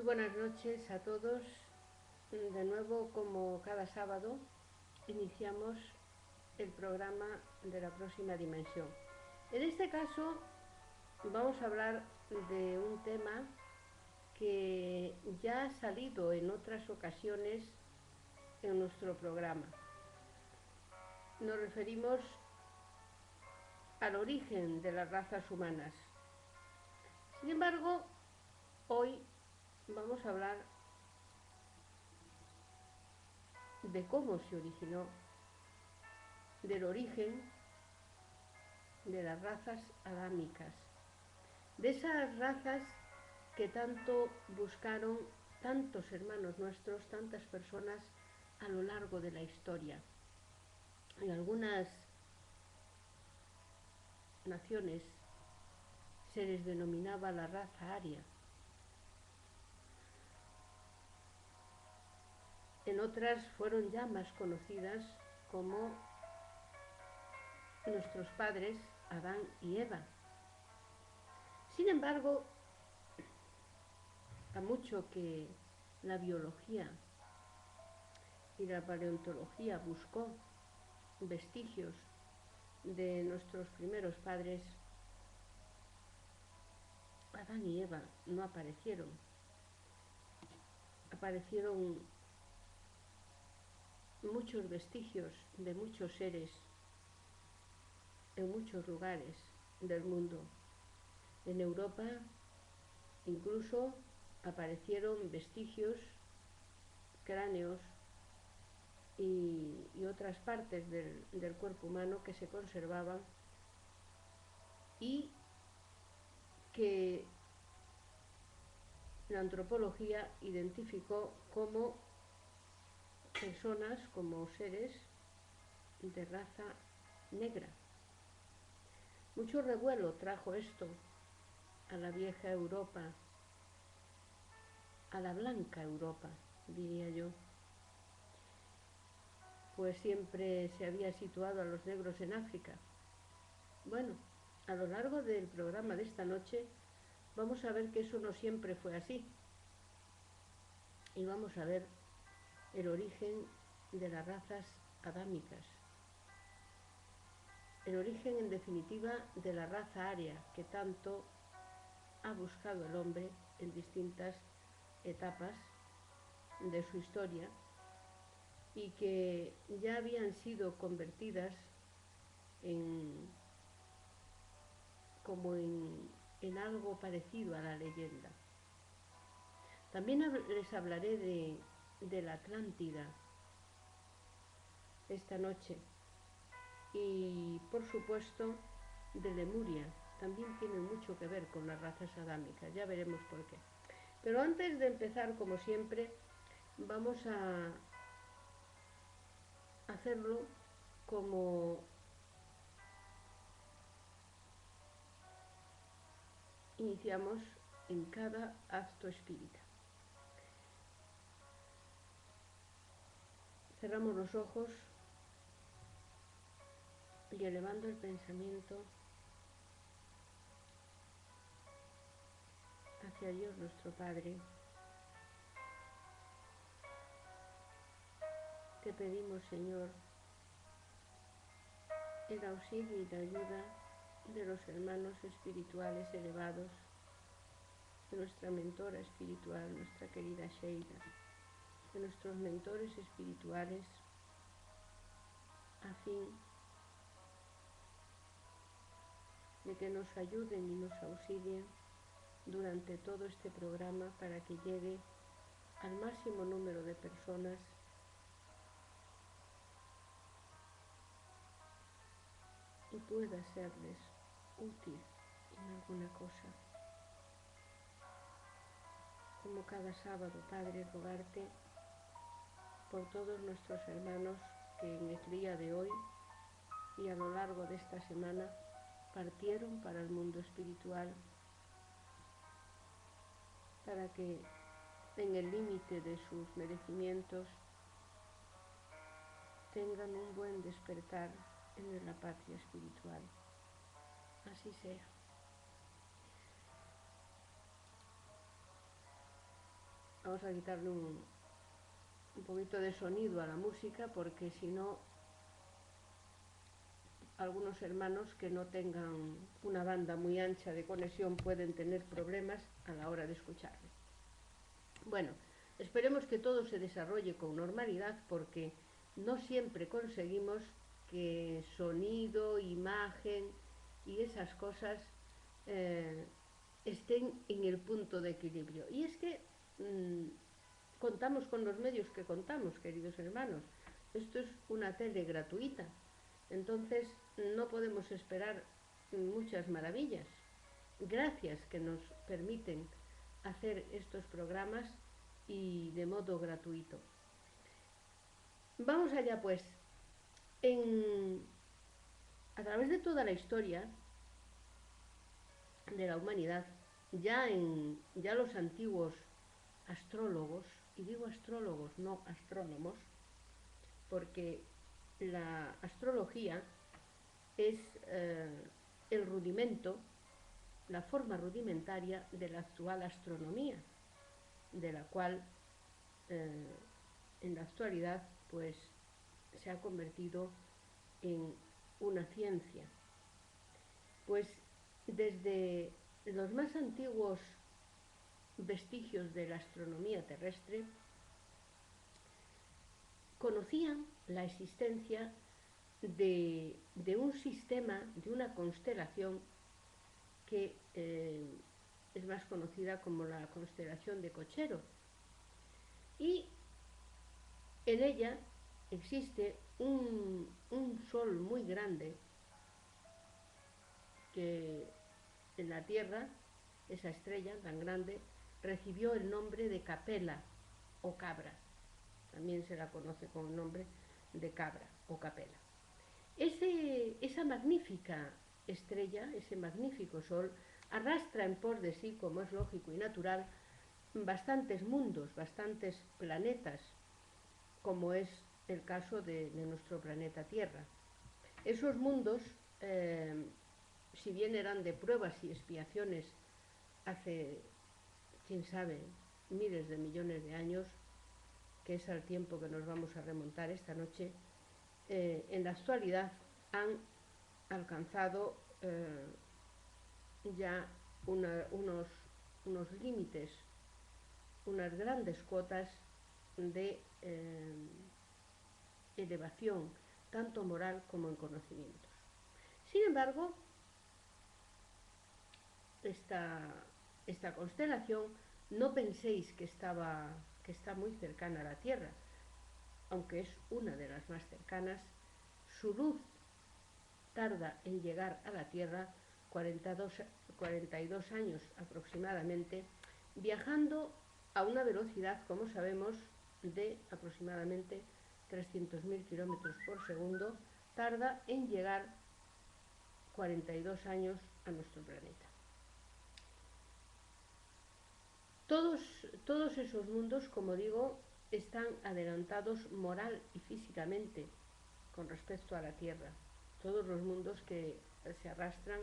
buenas noches a todos. De nuevo, como cada sábado, iniciamos el programa de la próxima dimensión. En este caso, vamos a hablar de un tema que ya ha salido en otras ocasiones en nuestro programa. Nos referimos al origen de las razas humanas. Sin embargo, hoy vamos a hablar de cómo se originó, del origen de las razas adámicas, de esas razas que tanto buscaron tantos hermanos nuestros, tantas personas a lo largo de la historia. En algunas naciones se les denominaba la raza aria, en otras fueron ya más conocidas como nuestros padres Adán y Eva. Sin embargo, a mucho que la biología y la paleontología buscó vestigios de nuestros primeros padres, Adán y Eva no aparecieron. Aparecieron muchos vestigios de muchos seres en muchos lugares del mundo. En Europa incluso aparecieron vestigios, cráneos y otras partes del cuerpo humano que se conservaban y que la antropología identificó como personas, como seres de raza negra. Mucho revuelo trajo esto a la vieja Europa, a la blanca Europa, diría yo, pues siempre se había situado a los negros en África. Bueno, a lo largo del programa de esta noche vamos a ver que eso no siempre fue así y vamos a ver el origen de las razas adámicas, el origen en definitiva de la raza aria que tanto ha buscado el hombre en distintas etapas de su historia y que ya habían sido convertidas como en algo parecido a la leyenda. También les hablaré de la Atlántida esta noche y por supuesto de Lemuria. También tiene mucho que ver con las razas adámicas, ya veremos por qué. Pero antes de empezar, como siempre, vamos a hacerlo como iniciamos en cada acto espírita. Cerramos los ojos y elevando el pensamiento hacia Dios nuestro Padre, te pedimos, Señor, el auxilio y la ayuda de los hermanos espirituales elevados, de nuestra mentora espiritual, nuestra querida Sheila, de nuestros mentores espirituales, a fin de que nos ayuden y nos auxilien durante todo este programa para que llegue al máximo número de personas y pueda serles útil en alguna cosa. Como cada sábado, Padre, rogarte por todos nuestros hermanos que en el día de hoy y a lo largo de esta semana partieron para el mundo espiritual, para que en el límite de sus merecimientos tengan un buen despertar en la patria espiritual. Así sea. Vamos a quitarle un poquito de sonido a la música, porque si no, algunos hermanos que no tengan una banda muy ancha de conexión pueden tener problemas a la hora de escucharme. Bueno, esperemos que todo se desarrolle con normalidad, porque no siempre conseguimos que sonido, imagen y esas cosas eh, estén en el punto de equilibrio. Y es que contamos con los medios que contamos, queridos hermanos. Esto es una tele gratuita, entonces no podemos esperar muchas maravillas. Gracias que nos permiten hacer estos programas y de modo gratuito. Vamos allá pues. A través de toda la historia de la humanidad, ya los antiguos astrólogos, y digo astrólogos, no astrónomos, porque la astrología es el rudimento, la forma rudimentaria de la actual astronomía, de la cual en la actualidad pues se ha convertido en una ciencia. Pues desde los más antiguos vestigios de la astronomía terrestre conocían la existencia de un sistema, de una constelación que es más conocida como la constelación de Cochero. Y en ella existe un sol muy grande que en la Tierra, esa estrella tan grande, recibió el nombre de Capella o Cabra. También se la conoce con el nombre de Cabra o Capella. Esa magnífica estrella, ese magnífico sol, arrastra en pos de sí, como es lógico y natural, bastantes mundos, bastantes planetas, como es el caso de nuestro planeta Tierra. Esos mundos, si bien eran de pruebas y expiaciones hace, quién sabe, miles de millones de años, que es al tiempo que nos vamos a remontar esta noche, en la actualidad han alcanzado ya unos límites, unas grandes cotas de elevación, tanto moral como en conocimientos. Sin embargo, esta constelación no penséis que está muy cercana a la Tierra, aunque es una de las más cercanas. Su luz tarda en llegar a la Tierra 42 años aproximadamente, viajando a una velocidad, como sabemos, de aproximadamente 300.000 kilómetros por segundo. Tarda en llegar 42 años a nuestro planeta. Todos esos mundos, como digo, están adelantados moral y físicamente con respecto a la Tierra. Todos los mundos que se arrastran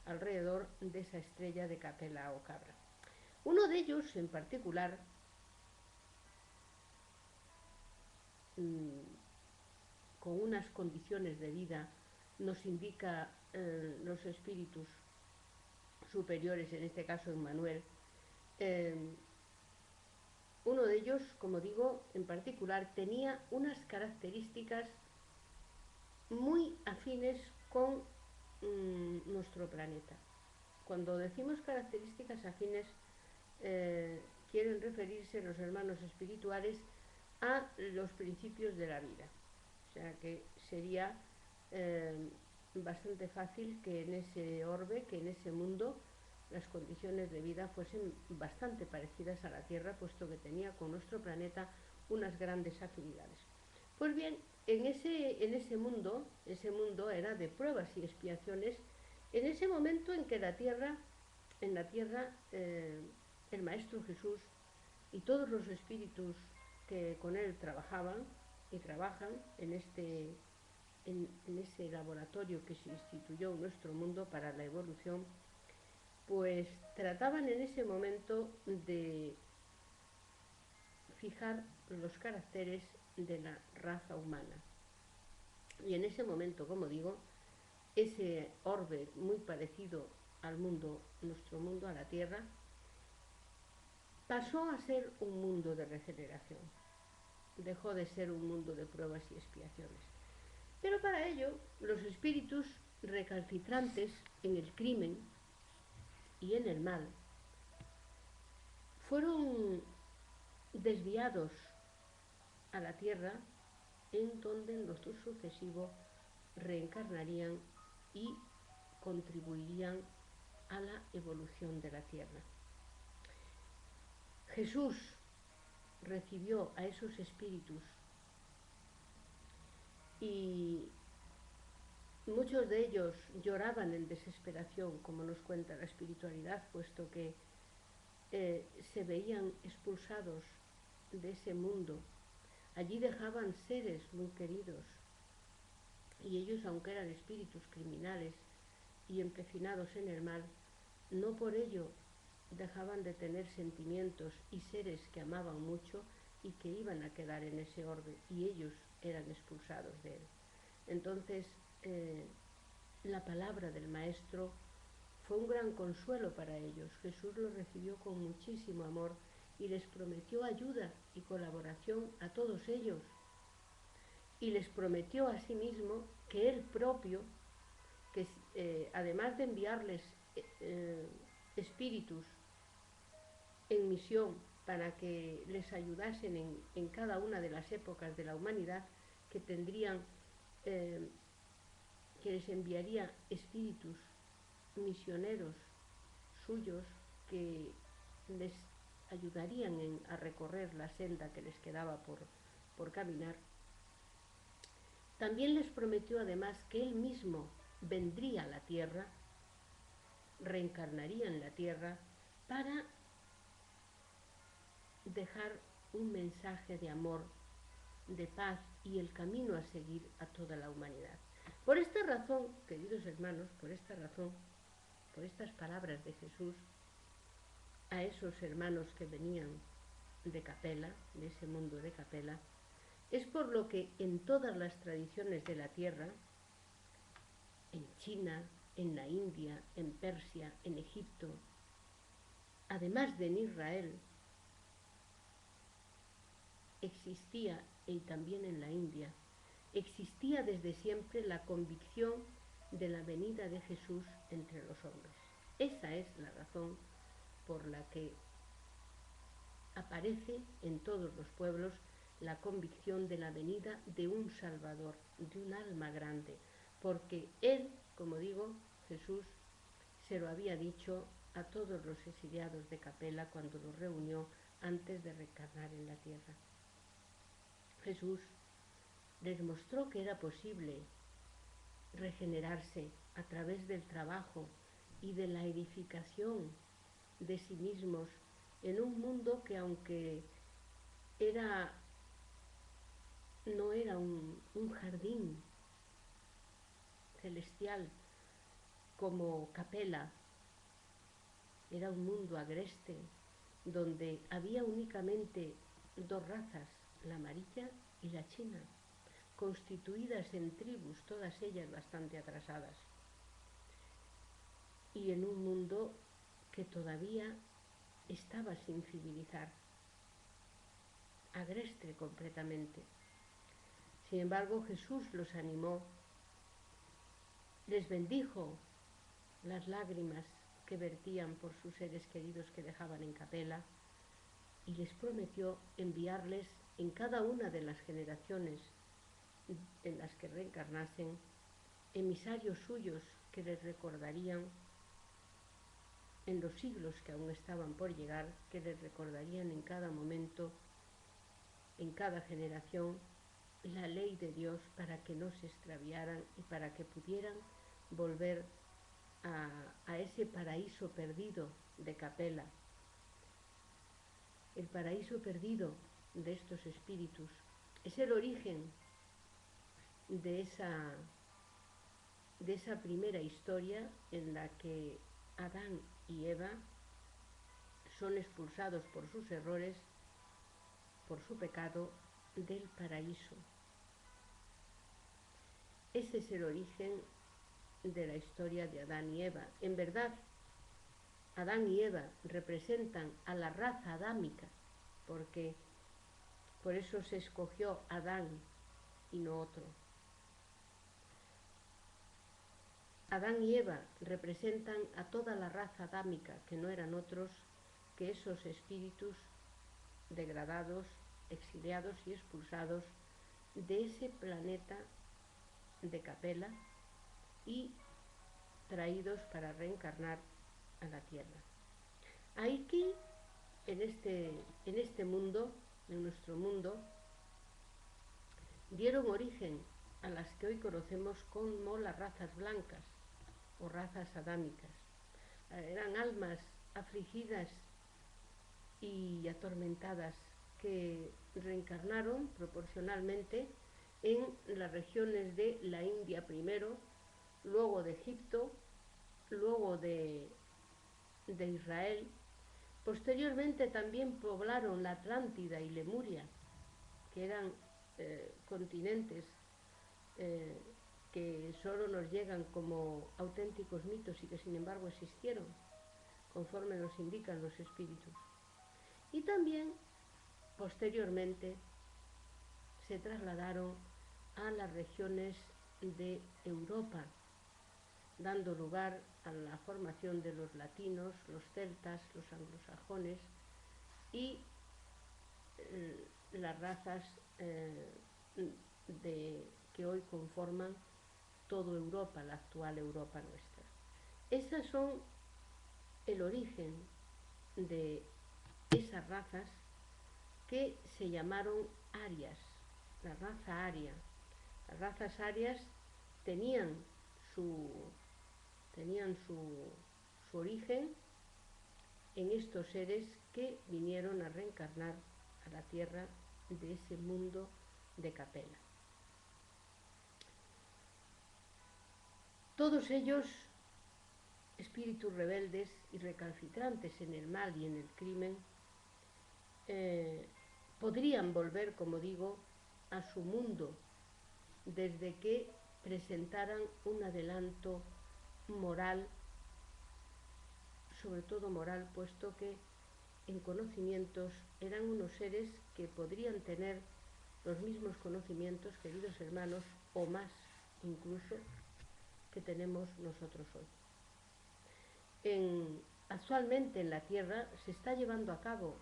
alrededor de esa estrella de Capella o Cabra. Uno de ellos en particular con unas condiciones de vida nos indica los espíritus superiores, en este caso Emmanuel. Uno de ellos, como digo, en particular tenía unas características muy afines con nuestro planeta. Cuando decimos características afines, quieren referirse los hermanos espirituales a los principios de la vida. O sea que sería bastante fácil que en ese orbe, que en ese mundo, las condiciones de vida fuesen bastante parecidas a la Tierra, puesto que tenía con nuestro planeta unas grandes afinidades. Pues bien, en ese mundo era de pruebas y expiaciones, en ese momento en que en la Tierra, el Maestro Jesús y todos los espíritus que con él trabajaban y trabajan en ese laboratorio que se instituyó en nuestro mundo para la evolución, pues trataban en ese momento de fijar los caracteres de la raza humana. Y en ese momento, como digo, ese orbe muy parecido al mundo, nuestro mundo, a la Tierra, pasó a ser un mundo de regeneración. Dejó de ser un mundo de pruebas y expiaciones. Pero para ello, los espíritus recalcitrantes en el crimen y en el mal fueron desviados a la Tierra, en donde en lo sucesivo reencarnarían y contribuirían a la evolución de la Tierra. Jesús recibió a esos espíritus y muchos de ellos lloraban en desesperación, como nos cuenta la espiritualidad, puesto que se veían expulsados de ese mundo. Allí dejaban seres muy queridos y ellos, aunque eran espíritus criminales y empecinados en el mal, no por ello dejaban de tener sentimientos y seres que amaban mucho y que iban a quedar en ese orbe, y ellos eran expulsados de él. Entonces, la palabra del Maestro fue un gran consuelo para ellos. Jesús los recibió con muchísimo amor y les prometió ayuda y colaboración a todos ellos. Y les prometió a sí mismo que Él propio, que además de enviarles espíritus en misión para que les ayudasen en cada una de las épocas de la humanidad, que tendrían, que les enviaría espíritus misioneros suyos que les ayudarían a recorrer la senda que les quedaba por caminar. También les prometió además que Él mismo vendría a la tierra, reencarnaría en la tierra para dejar un mensaje de amor, de paz y el camino a seguir a toda la humanidad. Por esta razón, queridos hermanos, por esta razón, por estas palabras de Jesús a esos hermanos que venían de Capela, de ese mundo de Capela, es por lo que en todas las tradiciones de la tierra, en China, en la India, en Persia, en Egipto, además de en Israel, existía, y también en la India, existía desde siempre la convicción de la venida de Jesús entre los hombres. Esa es la razón por la que aparece en todos los pueblos la convicción de la venida de un Salvador, de un alma grande, porque Él, como digo, Jesús, se lo había dicho a todos los exiliados de Capela cuando los reunió antes de reencarnar en la tierra. Jesús les mostró que era posible regenerarse a través del trabajo y de la edificación de sí mismos en un mundo que, aunque no era un jardín celestial como Capela, era un mundo agreste donde había únicamente dos razas, la amarilla y la china, constituidas en tribus, todas ellas bastante atrasadas, y en un mundo que todavía estaba sin civilizar, agreste completamente. Sin embargo, Jesús los animó, les bendijo las lágrimas que vertían por sus seres queridos que dejaban en Capela, y les prometió enviarles en cada una de las generaciones en las que reencarnasen emisarios suyos que les recordarían en los siglos que aún estaban por llegar, que les recordarían en cada momento, en cada generación, la ley de Dios para que no se extraviaran y para que pudieran volver a ese paraíso perdido de Capela. El paraíso perdido de estos espíritus es el origen de esa primera historia en la que Adán y Eva son expulsados por sus errores por su pecado del paraíso. Ese es el origen de la historia de Adán y Eva. En verdad, Adán y Eva representan a la raza adámica, porque por eso se escogió Adán y no otro. Adán y Eva representan a toda la raza adámica, que no eran otros que esos espíritus degradados, exiliados y expulsados de ese planeta de Capela y traídos para reencarnar a la Tierra. Aquí, en este mundo, en nuestro mundo, dieron origen a las que hoy conocemos como las razas blancas o razas adámicas. Eran almas afligidas y atormentadas que reencarnaron proporcionalmente en las regiones de la India primero, luego de Egipto, luego de Israel. Posteriormente también poblaron la Atlántida y Lemuria, que eran continentes que solo nos llegan como auténticos mitos y que sin embargo existieron, conforme nos indican los espíritus. Y también, posteriormente, se trasladaron a las regiones de Europa, dando lugar a la formación de los latinos, los celtas, los anglosajones y las razas que hoy conforman toda Europa, la actual Europa nuestra. Esas son el origen de esas razas que se llamaron arias, la raza aria. Las razas arias tenían su origen en estos seres que vinieron a reencarnar a la tierra de ese mundo de Capela. Todos ellos, espíritus rebeldes y recalcitrantes en el mal y en el crimen, podrían volver, como digo, a su mundo desde que presentaran un adelanto moral, sobre todo moral, puesto que en conocimientos eran unos seres que podrían tener los mismos conocimientos, queridos hermanos, o más incluso, que tenemos nosotros hoy. Actualmente en la Tierra se está llevando a cabo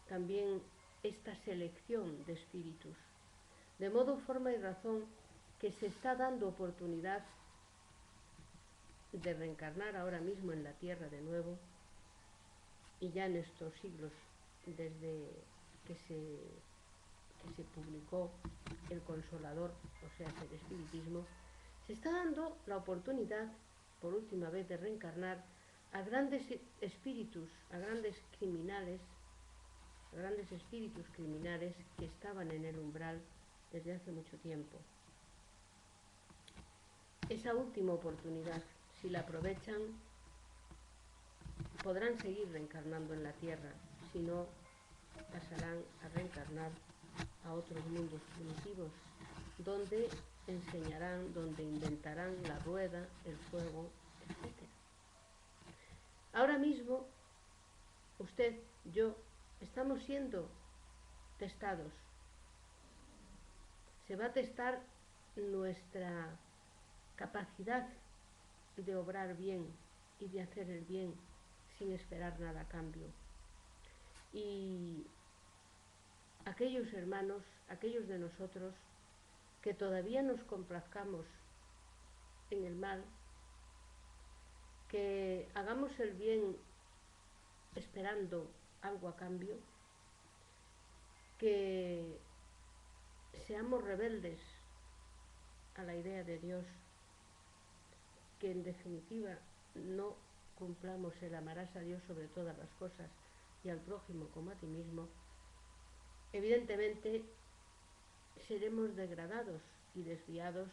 también esta selección de espíritus, de modo, forma y razón que se está dando oportunidad de reencarnar ahora mismo en la Tierra de nuevo, y ya en estos siglos, desde que se publicó el Consolador, o sea, el espiritismo, se está dando la oportunidad, por última vez, de reencarnar a grandes espíritus, a grandes espíritus criminales que estaban en el umbral desde hace mucho tiempo. Esa última oportunidad, si la aprovechan, podrán seguir reencarnando en la Tierra, si no, pasarán a reencarnar a otros mundos primitivos, donde enseñarán, donde inventarán la rueda, el fuego, etc. Ahora mismo, usted, yo, estamos siendo testados. Se va a testar nuestra capacidad de obrar bien y de hacer el bien sin esperar nada a cambio. Y aquellos hermanos, aquellos de nosotros que todavía nos complazcamos en el mal, que hagamos el bien esperando algo a cambio, que seamos rebeldes a la idea de Dios, que en definitiva no cumplamos el amarás a Dios sobre todas las cosas y al prójimo como a ti mismo, evidentemente seremos degradados y desviados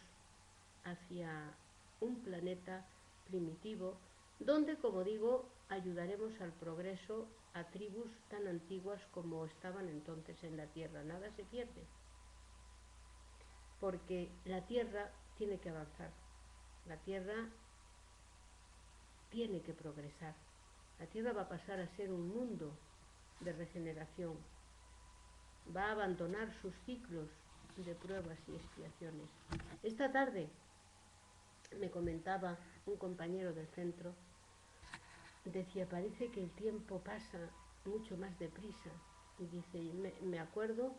hacia un planeta primitivo donde, como digo, ayudaremos al progreso a tribus tan antiguas como estaban entonces en la tierra. Nada se pierde, porque la tierra tiene que avanzar, la tierra tiene que progresar. La tierra va a pasar a ser un mundo de regeneración, va a abandonar sus ciclos de pruebas y expiaciones. Esta tarde me comentaba un compañero del centro, decía, parece que el tiempo pasa mucho más deprisa. Y dice, me acuerdo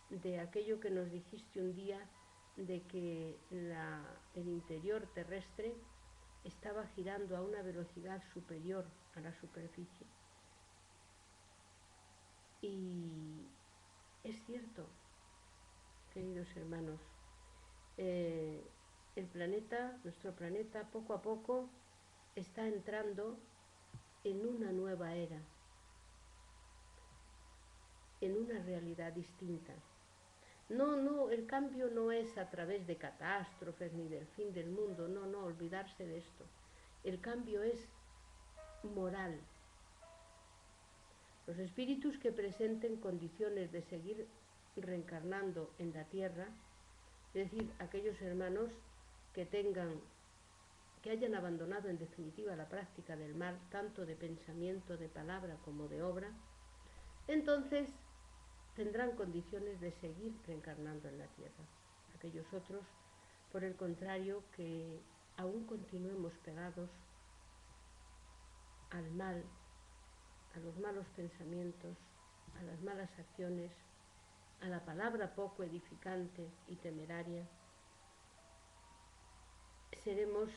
de aquello que nos dijiste un día, de que el interior terrestre estaba girando a una velocidad superior a la superficie. Y es cierto, queridos hermanos, el planeta, nuestro planeta, poco a poco está entrando en una nueva era, en una realidad distinta. No, el cambio no es a través de catástrofes ni del fin del mundo, no, olvidarse de esto. El cambio es moral. Los espíritus que presenten condiciones de seguir reencarnando en la tierra, es decir, aquellos hermanos que hayan abandonado en definitiva la práctica del mal, tanto de pensamiento, de palabra como de obra, entonces tendrán condiciones de seguir reencarnando en la tierra. Aquellos otros, por el contrario, que aún continuemos pegados al mal, a los malos pensamientos, a las malas acciones, a la palabra poco edificante y temeraria, seremos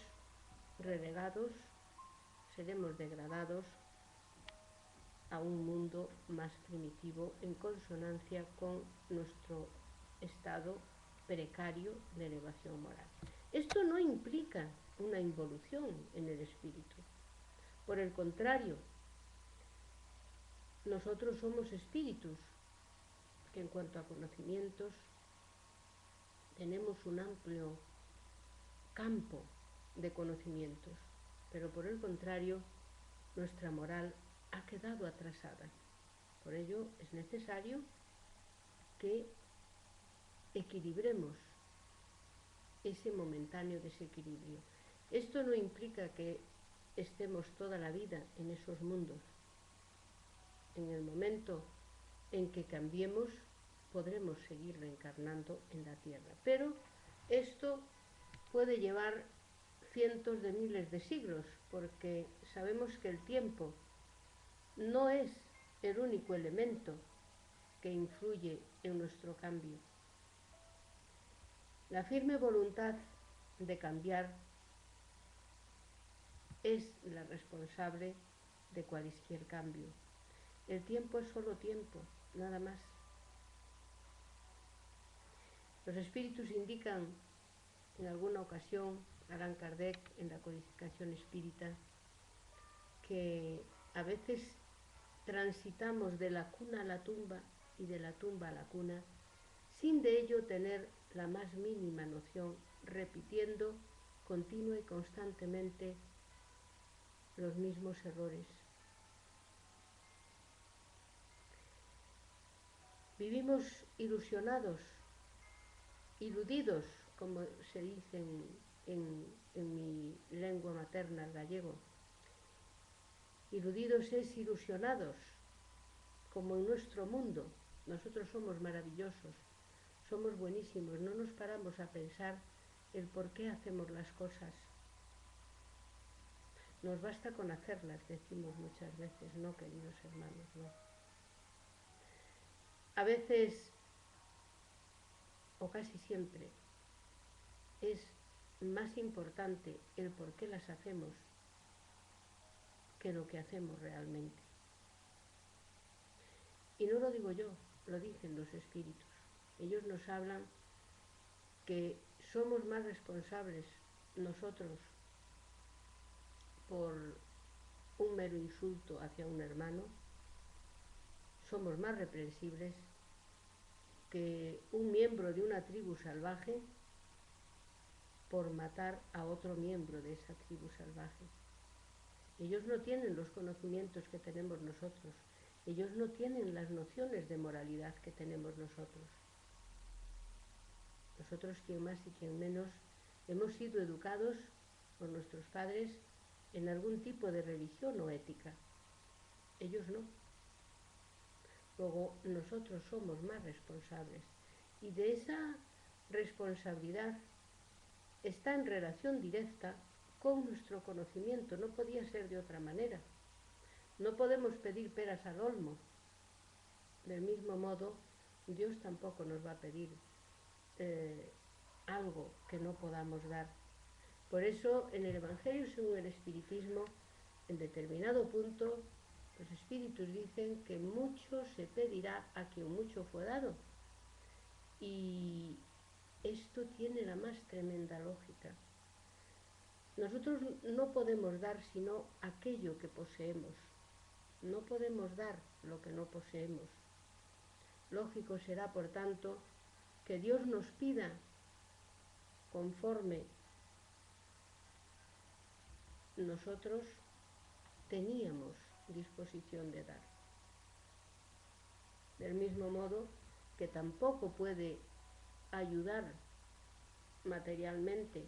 relegados, seremos degradados a un mundo más primitivo en consonancia con nuestro estado precario de elevación moral. Esto no implica una involución en el espíritu. Por el contrario, nosotros somos espíritus que en cuanto a conocimientos tenemos un amplio campo de conocimientos, pero por el contrario, nuestra moral ha quedado atrasada. Por ello es necesario que equilibremos ese momentáneo desequilibrio. Esto no implica que estemos toda la vida en esos mundos. En el momento en que cambiemos, podremos seguir reencarnando en la Tierra. Pero esto puede llevar cientos de miles de siglos, porque sabemos que el tiempo no es el único elemento que influye en nuestro cambio. La firme voluntad de cambiar es la responsable de cualquier cambio. El tiempo es solo tiempo, nada más. Los espíritus indican en alguna ocasión, Allan Kardec en la codificación espírita, que a veces transitamos de la cuna a la tumba y de la tumba a la cuna, sin de ello tener la más mínima noción, repitiendo continua y constantemente los mismos errores. Vivimos ilusionados, iludidos, como se dice en mi lengua materna, el gallego. Iludidos es ilusionados, como en nuestro mundo. Nosotros somos maravillosos, somos buenísimos, no nos paramos a pensar el por qué hacemos las cosas. Nos basta con hacerlas, decimos muchas veces, no, queridos hermanos, no. A veces, o casi siempre, es más importante el por qué las hacemos que lo que hacemos realmente. Y no lo digo yo, lo dicen los espíritus. Ellos nos hablan que somos más responsables nosotros por un mero insulto hacia un hermano, somos más reprensibles que un miembro de una tribu salvaje por matar a otro miembro de esa tribu salvaje. Ellos no tienen los conocimientos que tenemos nosotros. Ellos no tienen las nociones de moralidad que tenemos nosotros. Nosotros, quien más y quien menos, hemos sido educados por nuestros padres en algún tipo de religión o ética. Ellos no. Luego, nosotros somos más responsables. Y de esa responsabilidad está en relación directa con nuestro conocimiento. No podía ser de otra manera. No podemos pedir peras al olmo. Del mismo modo, Dios tampoco nos va a pedir algo que no podamos dar. Por eso, en el Evangelio según el Espiritismo, en determinado punto, los espíritus dicen que mucho se pedirá a quien mucho fue dado. Y esto tiene la más tremenda lógica. Nosotros no podemos dar sino aquello que poseemos. No podemos dar lo que no poseemos. Lógico será, por tanto, que Dios nos pida conforme nosotros teníamos disposición de dar. Del mismo modo que tampoco puede ayudar materialmente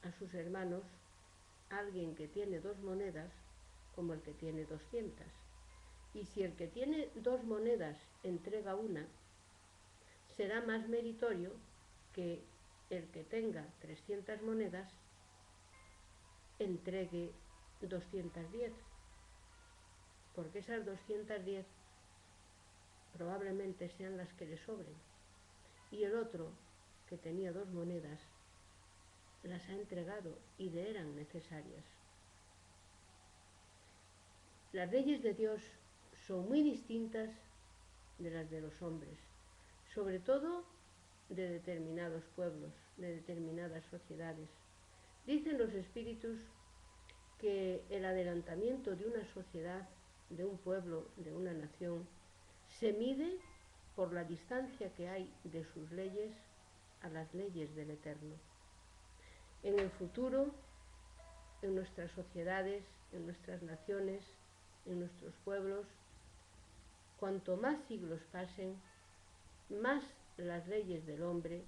a sus hermanos alguien que tiene 2 monedas como el que tiene 200. Y si el que tiene 2 monedas entrega una, será más meritorio que el que tenga 300 monedas entregue 210, porque esas 210 probablemente sean las que le sobren, y el otro, que tenía 2 monedas, las ha entregado y le eran necesarias. Las leyes de Dios son muy distintas de las de los hombres, sobre todo de determinados pueblos, de determinadas sociedades. Dicen los espíritus que el adelantamiento de una sociedad, de un pueblo, de una nación, se mide por la distancia que hay de sus leyes a las leyes del Eterno. En el futuro, en nuestras sociedades, en nuestras naciones, en nuestros pueblos, cuanto más siglos pasen, más las leyes del hombre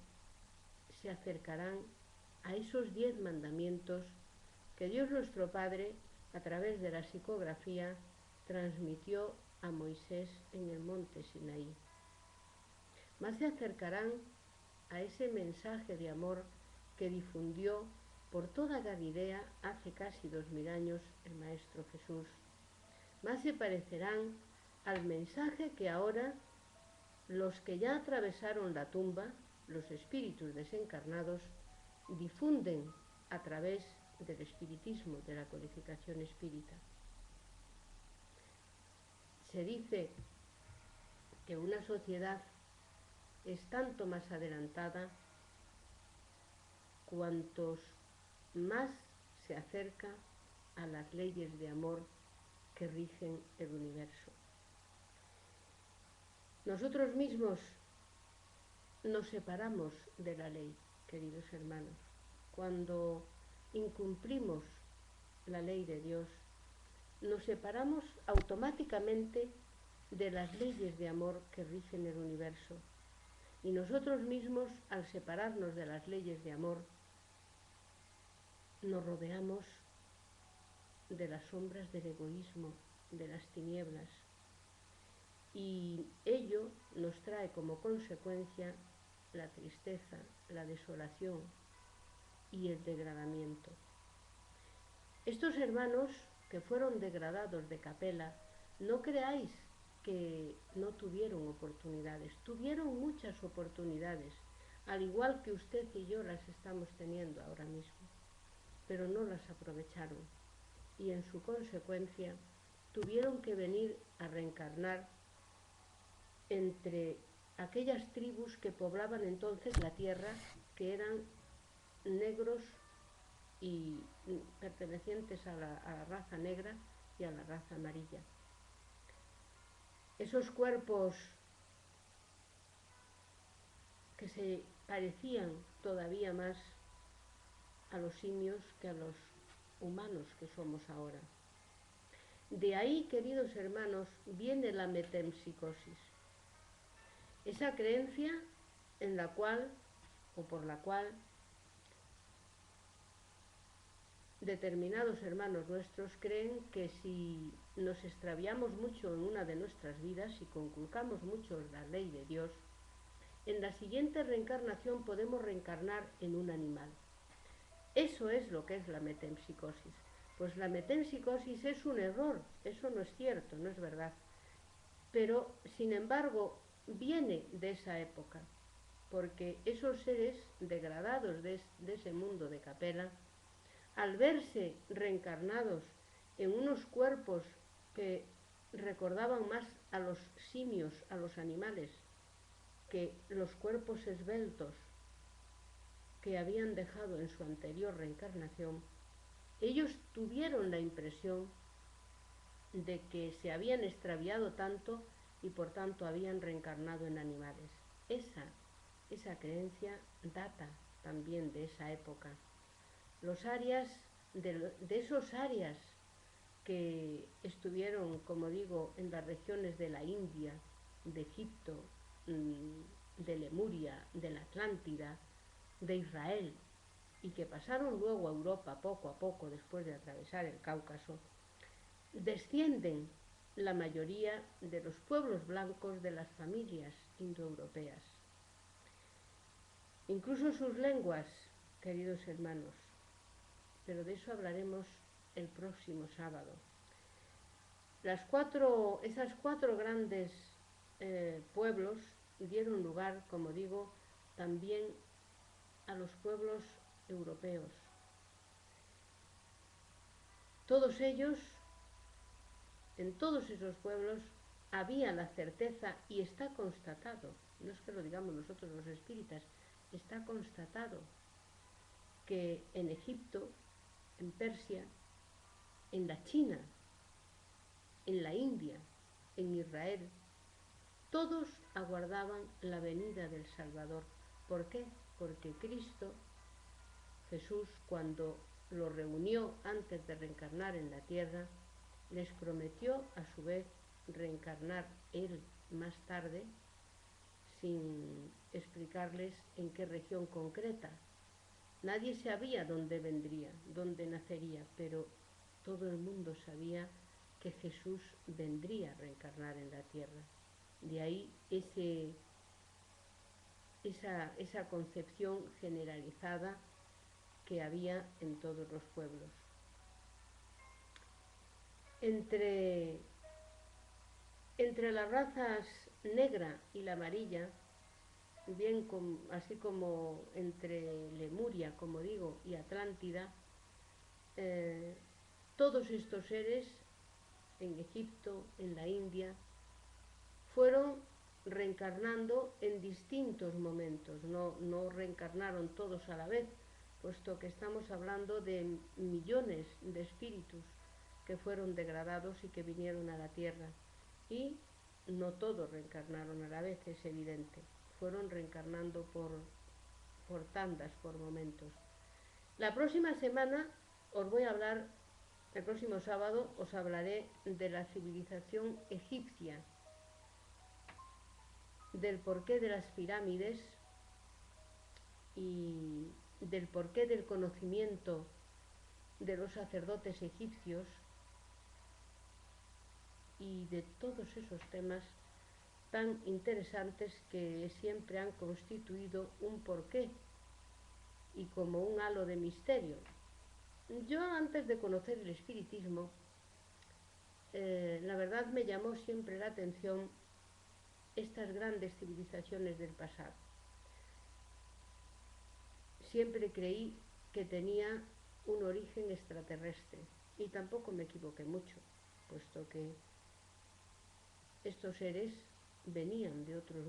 se acercarán a esos 10 mandamientos que Dios nuestro Padre, a través de la psicografía, transmitió a Moisés en el monte Sinaí. Más se acercarán a ese mensaje de amor que difundió por toda Galilea hace casi 2000 años el Maestro Jesús. Más se parecerán al mensaje que ahora los que ya atravesaron la tumba, los espíritus desencarnados, difunden a través del espiritismo, de la codificación espírita. Se dice que una sociedad es tanto más adelantada cuantos más se acerca a las leyes de amor que rigen el universo. Nosotros mismos nos separamos de la ley, queridos hermanos. Cuando incumplimos la ley de Dios, nos separamos automáticamente de las leyes de amor que rigen el universo. Y nosotros mismos, al separarnos de las leyes de amor, nos rodeamos de las sombras del egoísmo, de las tinieblas. Y ello nos trae como consecuencia la tristeza, la desolación y el degradamiento. Estos hermanos que fueron degradados de capela, no creáis que no tuvieron oportunidades, tuvieron muchas oportunidades, al igual que usted y yo las estamos teniendo ahora mismo, pero no las aprovecharon y en su consecuencia tuvieron que venir a reencarnar entre aquellas tribus que poblaban entonces la tierra, que eran negros y pertenecientes a la raza negra y a la raza amarilla. Esos cuerpos que se parecían todavía más a los simios que a los humanos que somos ahora. De ahí, queridos hermanos, viene la metempsicosis, esa creencia en la cual, o por la cual, determinados hermanos nuestros creen que si nos extraviamos mucho en una de nuestras vidas, si conculcamos mucho la ley de Dios, en la siguiente reencarnación podemos reencarnar en un animal. Eso es lo que es la metempsicosis. Pues la metempsicosis es un error, eso no es cierto, no es verdad. Pero, sin embargo, viene de esa época, porque esos seres degradados de ese mundo de Capela, al verse reencarnados en unos cuerpos que recordaban más a los simios, a los animales, que los cuerpos esbeltos que habían dejado en su anterior reencarnación, ellos tuvieron la impresión de que se habían extraviado tanto y por tanto habían reencarnado en animales. Esa creencia data también de esa época. Los arias, de esos arias que estuvieron, como digo, en las regiones de la India, de Egipto, de Lemuria, de la Atlántida, de Israel, y que pasaron luego a Europa poco a poco después de atravesar el Cáucaso, descienden la mayoría de los pueblos blancos de las familias indoeuropeas. Incluso sus lenguas, queridos hermanos, pero de eso hablaremos el próximo sábado. Esas cuatro grandes pueblos dieron lugar, como digo, también a los pueblos europeos. Todos ellos, en todos esos pueblos, había la certeza, y está constatado, no es que lo digamos nosotros los espíritas, está constatado que en Egipto, en Persia, en la China, en la India, en Israel, todos aguardaban la venida del Salvador. ¿Por qué? Porque Cristo, Jesús, cuando lo reunió antes de reencarnar en la tierra, les prometió a su vez reencarnar él más tarde, sin explicarles en qué región concreta. Nadie sabía dónde vendría, dónde nacería, pero todo el mundo sabía que Jesús vendría a reencarnar en la tierra. De ahí esa concepción generalizada que había en todos los pueblos. Entre las razas negra y la amarilla, bien así como entre Lemuria, como digo, y Atlántida, todos estos seres en Egipto, en la India, fueron reencarnando en distintos momentos, no reencarnaron todos a la vez, puesto que estamos hablando de millones de espíritus que fueron degradados y que vinieron a la tierra, y no todos reencarnaron a la vez, es evidente, fueron reencarnando por tandas, por momentos. La próxima semana os voy a hablar, el próximo sábado os hablaré de la civilización egipcia, del porqué de las pirámides y del porqué del conocimiento de los sacerdotes egipcios y de todos esos temas tan interesantes que siempre han constituido un porqué y como un halo de misterio. Yo, antes de conocer el espiritismo, la verdad me llamó siempre la atención estas grandes civilizaciones del pasado. Siempre creí que tenía un origen extraterrestre y tampoco me equivoqué mucho, puesto que estos seres venían de otros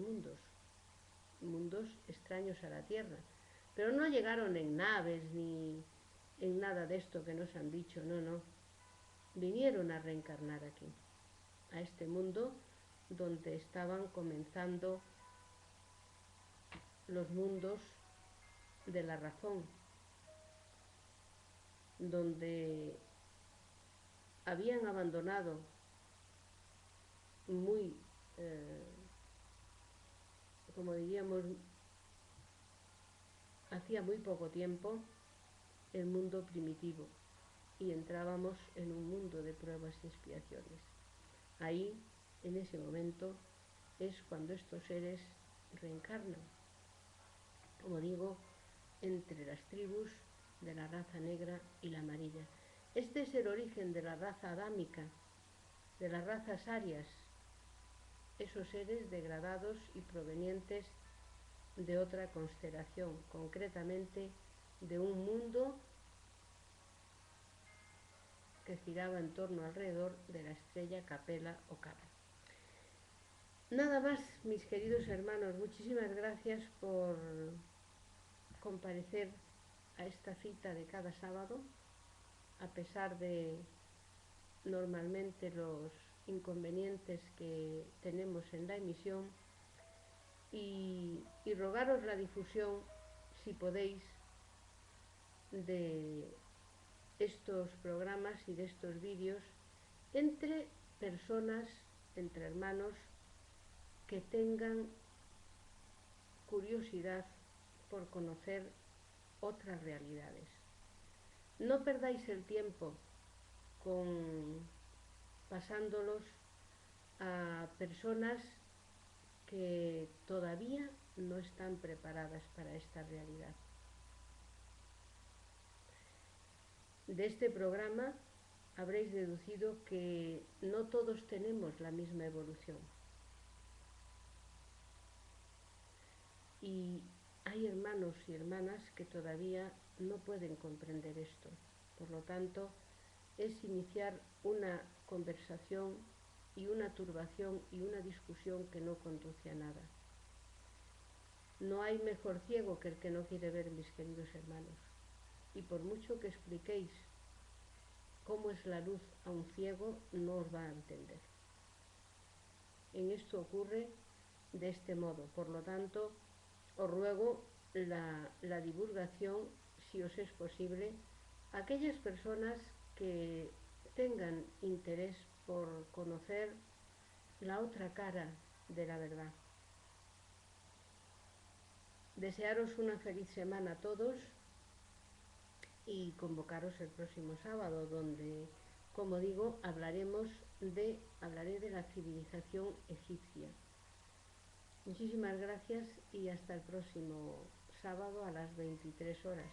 mundos extraños a la Tierra, pero no llegaron en naves ni en nada de esto que nos han dicho, no. Vinieron a reencarnar aquí, a este mundo donde estaban comenzando los mundos de la razón, donde habían abandonado muy, como diríamos, hacía muy poco tiempo, el mundo primitivo, y entrábamos en un mundo de pruebas y expiaciones. Ahí, en ese momento, es cuando estos seres reencarnan, como digo, entre las tribus de la raza negra y la amarilla. Este es el origen de la raza adámica, de las razas arias, esos seres degradados y provenientes de otra constelación, concretamente de un mundo que giraba en torno alrededor de la estrella Capella o Capa. Nada más, mis queridos hermanos, muchísimas gracias por comparecer a esta cita de cada sábado, a pesar de normalmente los inconvenientes que tenemos en la emisión, y rogaros la difusión, si podéis, de estos programas y de estos vídeos entre personas, entre hermanos que tengan curiosidad por conocer otras realidades. No perdáis el tiempo pasándolos a personas que todavía no están preparadas para esta realidad. De este programa habréis deducido que no todos tenemos la misma evolución. Y hay hermanos y hermanas que todavía no pueden comprender esto. Por lo tanto, es iniciar una conversación y una turbación y una discusión que no conduce a nada. No hay mejor ciego que el que no quiere ver, mis queridos hermanos. Y por mucho que expliquéis cómo es la luz a un ciego, no os va a entender. En esto ocurre de este modo. Por lo tanto, os ruego la divulgación, si os es posible, a aquellas personas que tengan interés por conocer la otra cara de la verdad. Desearos una feliz semana a todos y convocaros el próximo sábado, donde, como digo, hablaré de la civilización egipcia. Muchísimas gracias y hasta el próximo sábado a las 23 horas.